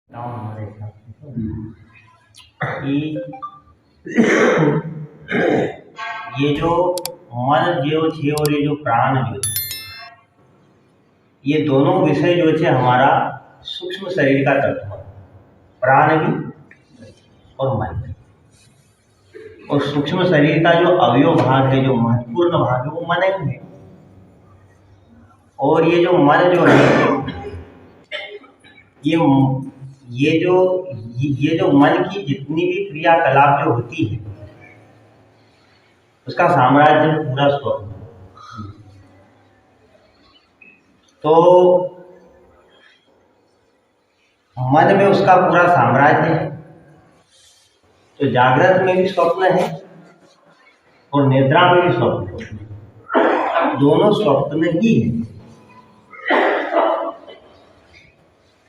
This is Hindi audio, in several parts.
बताऊं हमारे हिसाब से कि ये जो मन जो छे और ये जो प्राण जो छे, ये दोनों विषय जो छे हमारा सूक्ष्म शरीर का तत्व है। प्राण भी और मन भी। और सूक्ष्म शरीर का जो अवयव भाग है, जो महत्वपूर्ण भाग है, वो मन ही है। और ये जो मन जो है, ये ये जो मन की जितनी भी क्रियाकलाप जो होती है, उसका साम्राज्य पूरा स्वप्न। तो मन में उसका पूरा साम्राज्य है। तो जागृत में भी स्वप्न है और निद्रा में भी स्वप्न है। दोनों स्वप्न ही है,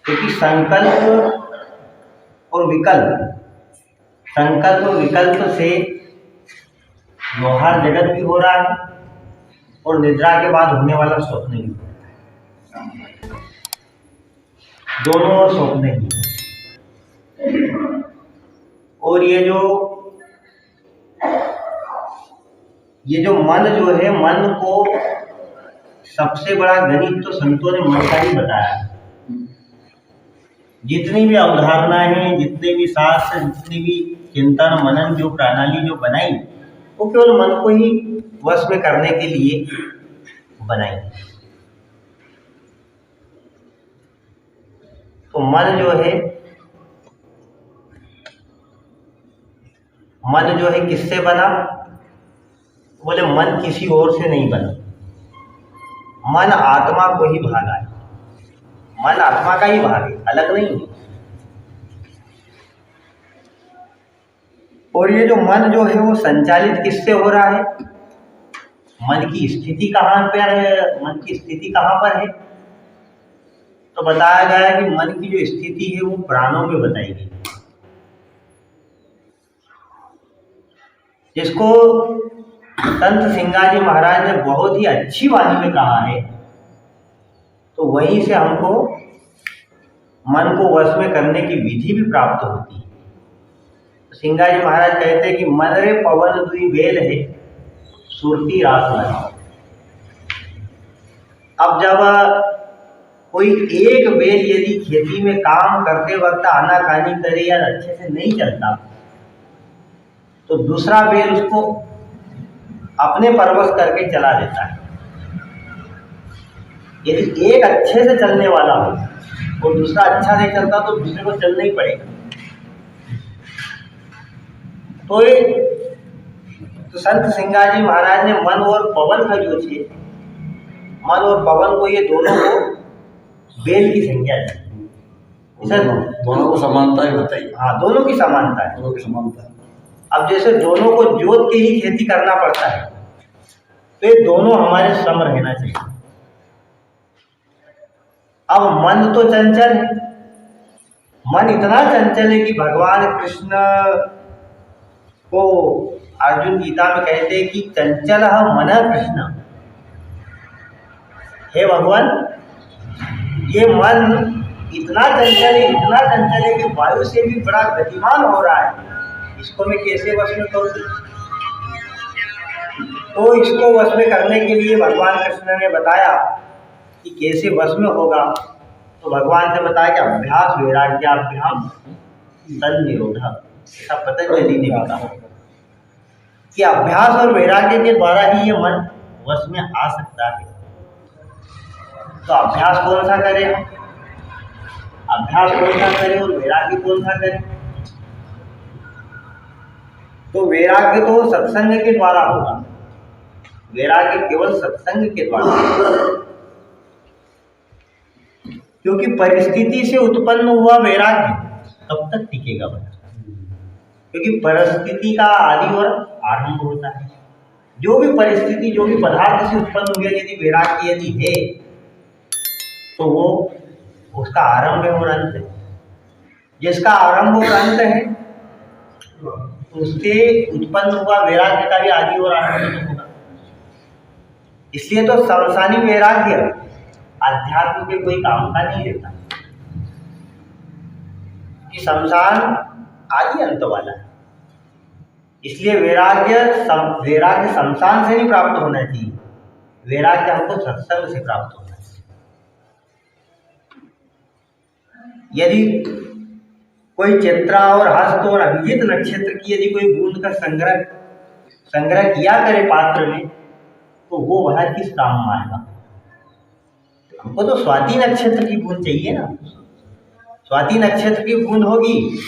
क्योंकि संकल्प और विकल्प से व्यवहार जगत भी हो रहा है और निद्रा के बाद होने वाला स्वप्न भी हो रहा है। दोनों स्वप्न ही। और ये जो मन जो है, मन को सबसे बड़ा गणित तो संतों ने मन का ही बताया है। जितनी भी अवधारणाएं हैं, जितने भी शास्त्र, जितनी भी चिंतन मनन जो प्रणाली जो बनाई, वो केवल मन को ही वश में करने के लिए बनाई। तो मन जो है किससे बना? बोले मन किसी और से नहीं बना, मन आत्मा को ही भागा है। मन आत्मा का ही भाग है, अलग नहीं है। और ये जो मन जो है वो संचालित किससे हो रहा है? मन की स्थिति कहाँ पर है? मन की स्थिति कहाँ पर है? तो बताया गया है कि मन की जो स्थिति है वो प्राणों में बताई गई, जिसको संत सिंगाजी महाराज ने बहुत ही अच्छी वाणी में कहा है। तो वहीं से हमको मन को वश में करने की विधि भी प्राप्त होती है। तो सिंगाजी महाराज कहते हैं कि मन रे पवन दुई बेल है, सुरती रास लगाओ। अब जब कोई एक बेल यदि खेती में काम करते वक्त आनाकानी करे या अच्छे से नहीं चलता, तो दूसरा बेल उसको अपने परवश करके चला देता है। यदि एक अच्छे से चलने वाला हो और दूसरा अच्छा नहीं चलता, तो दूसरे को चलना ही पड़ेगा। तो संत सिंगाजी महाराज ने मन और पवन का जो है, मन और पवन को, ये दोनों को बेल की संज्ञा दी। दोनों को समानता ही बताइए। हाँ, दोनों की समानता है। दोनों की समानता है। अब जैसे दोनों को जोत के ही खेती करना पड़ता है, तो ये दोनों हमारे सम रहना चाहिए। अब मन तो चंचल है, मन इतना चंचल है कि भगवान कृष्ण को अर्जुन गीता में कहते हैं कि चंचल मन कृष्ण। हे भगवान, ये मन इतना चंचल है कि वायु से भी बड़ा गतिमान हो रहा है। इसको मैं कैसे वश में करूं? तो इसको वश में करने के लिए भगवान कृष्ण ने बताया कि कैसे वश में होगा। तो भगवान ने बताया कि अभ्यास वैराग्याभ्याम तन निरोध। ऐसा पतंजलि ने कहा कि अभ्यास और वैराग्य के द्वारा ही ये मन वश में आ सकता है। तो अभ्यास कौन सा करें हम? अभ्यास कौन सा करें और वैराग्य कौन सा करें? तो वैराग्य तो सत्संग के द्वारा होगा। वैराग्य केवल सत्संग के द्वारा, क्योंकि परिस्थिति से उत्पन्न हुआ वैराग्य कब तक टिकेगा बता? क्योंकि परिस्थिति का आदि और आरंभ होता है। जो भी परिस्थिति, जो भी पदार्थ से उत्पन्न हुआ, यदि वैराग्य यदि है, तो वो उसका आरंभ और अंत है। जिसका आरंभ और अंत है, उससे उत्पन्न हुआ वैराग्य का भी आदि और आरंभ होगा। इसलिए तो सांसारिक वैराग्य अध्यात्म के कोई काम का नहीं रहता। कि शमशान आदि अंत वाला है। इसलिए वैराग्य शमशान से नहीं प्राप्त होना चाहिए, वैराग्य हमको सत्संग से प्राप्त होना चाहिए। यदि कोई चित्रा और हस्त और अभिजित नक्षत्र की यदि कोई बूंद का संग्रह किया करे पात्र में, तो वो वह किस काम में आएगा? हमको तो स्वाति नक्षत्र की बूंद चाहिए ना। स्वाति नक्षत्र की बूंद होगी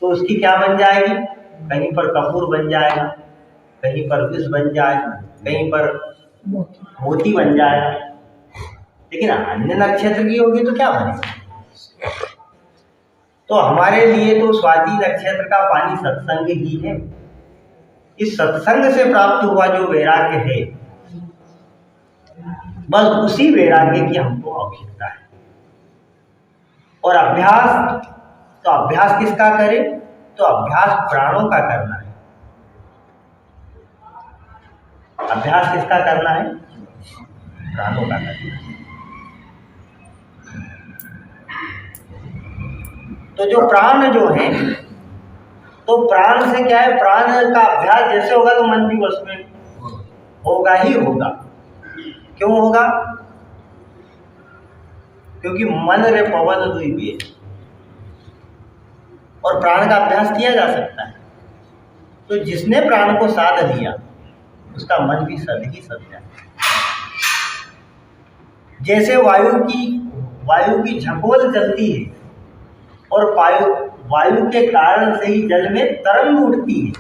तो उसकी क्या बन जाएगी? कहीं पर कपूर बन जाएगा, कहीं पर विष बन जाएगा, कहीं पर मोती बन जाएगा। लेकिन अन्य नक्षत्र की होगी तो क्या बनेगा? तो हमारे लिए तो स्वाति नक्षत्र का पानी सत्संग ही है। इस सत्संग से प्राप्त हुआ जो वैराग्य है, बस उसी वैराग्य की हमको आवश्यकता है। और अभ्यास, तो अभ्यास किसका करें? तो अभ्यास प्राणों का करना है। अभ्यास किसका करना है? प्राणों का करना है। तो जो प्राण जो है, तो प्राण से क्या है? प्राण का अभ्यास जैसे होगा तो मन भी वश में होगा ही होगा। क्यों होगा? क्योंकि मन रे पवन दुई बेद, और प्राण का अभ्यास किया जा सकता है। तो जिसने प्राण को साध लिया उसका मन भी सद ही सद जाए। जैसे वायु की झकोल चलती है और वायु के कारण से ही जल में तरंग उठती है,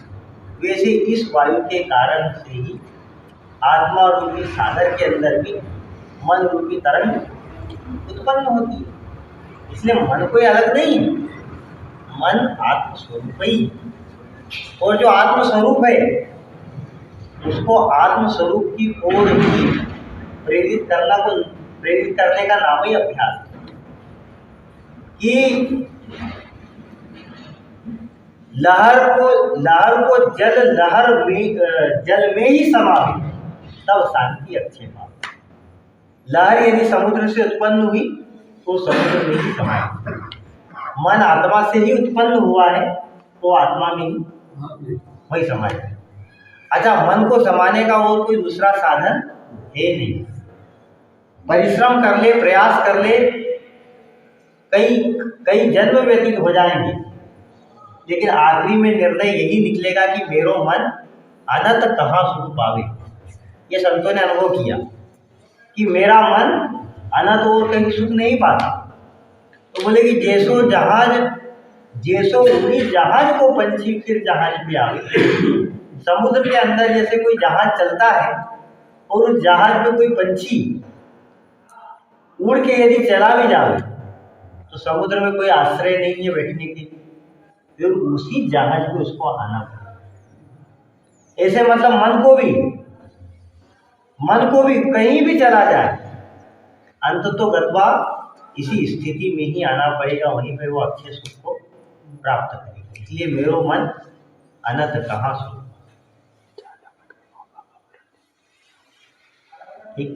वैसे इस वायु के कारण से ही आत्मा रूपी सागर के अंदर भी मन रूपी तरंग उत्पन्न होती है। इसलिए मन कोई अलग नहीं है, मन आत्मस्वरूप ही। और जो आत्मस्वरूप है उसको आत्मस्वरूप की ओर ही प्रेरित करने का नाम ही अभ्यास है। कि लहर को जल में ही समावे तब शांति अच्छे भाव। लहर यदि समुद्र से उत्पन्न हुई तो समुद्र में ही समाये। मन आत्मा से ही उत्पन्न हुआ है तो आत्मा में ही वही समाये। अच्छा, मन को समाने का और कोई दूसरा साधन है नहीं। परिश्रम कर ले, प्रयास कर ले, कई जन्म व्यतीत हो जाएंगे, लेकिन आखिरी में निर्णय यही निकलेगा कि मेरो मन अनंत कहाँ सुख पावे। ये संतों ने अनुभव किया कि मेरा मन अनंत और कहीं सुख नहीं पाता। तो बोले कि जैसो उड़ी जहाज को पंछी फिर जहाज पे आवे। समुद्र के अंदर जैसे कोई जहाज चलता है और उस जहाज पे कोई पंछी उड़ के यदि चला भी जाए तो समुद्र में कोई आश्रय नहीं है बैठने के लिए, फिर उसी जहाज पे उसको आना पड़ा। ऐसे मतलब मन को भी कहीं भी चला जाए, अंत तो गत्वा इसी स्थिति में ही आना पड़ेगा, वहीं पे वो अच्छे सुख को प्राप्त करेगा। इसलिए मेरो मन अनंत कहाँ सुख। ठीक।